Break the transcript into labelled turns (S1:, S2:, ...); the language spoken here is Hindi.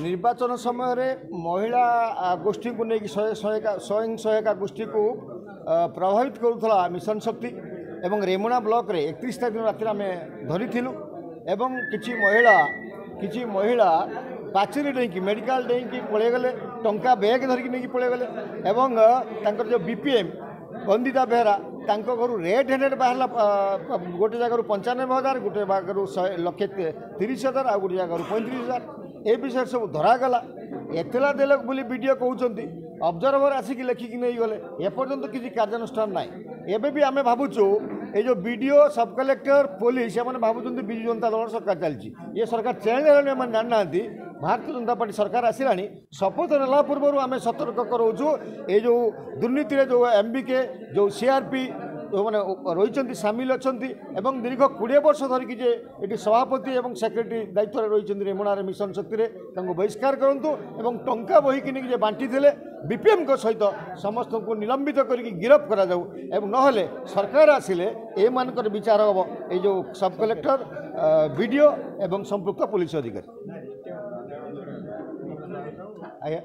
S1: निर्वाचन समय महिला गोष्ठी को लेकिन स्वयं सहायता गोष्ठी को प्रभावित करुला मिशन शक्ति एवं रेमुणा ब्लॉक रे 31 दिन राति आम धरीलु एवं किछि महिला पाचेरी डेईकी मेडिकल डेईकी पलि गले टंका बैग धरिकी नहीं पलि गले एवं तांकर जो बीपीएम वंदिता बेहरा तांको घर रेड हैंडेड बाहर गोटे जगह 95,000 गोटे जगह 1,30,000 आ गोटे जगह 35,000 ए विषय सब धरागला एतला देल बोली वीडियो कहते ऑब्जर्वर आसिक लेखिकी नहीं गले एपर्यंत किसी कार्यानुष्ठान ना एबे भी आम भावुँ ये जो वीडियो सब कलेक्टर पुलिस से भावुं विजु जनता दल सरकार चलती ये सरकार चेंज है जानना भारतीय जनता पार्टी सरकार आसला शपथ नेला पूर्व आम सतर्क कराऊँ ये जो दुर्नीति जो एमबीके जो सीआरपी जो मैंने रही सामिल अच्छा दीर्घ 20 वर्ष धरिकी ये सभापति और सेक्रेटरी दायित्व रही रेमुणार मिशन शक्ति बहिष्कार करूँ और टंका बहिकी नहीं बांटी थे बीपीएम सहित समस्त को निलंबित करके गिरफ्त करा जाऊ एवं नहले सरकार आसिले ए मानकर विचार हम ये जो सब कलेक्टर वीडियो एवं संपृक्त पुलिस अधिकारी आया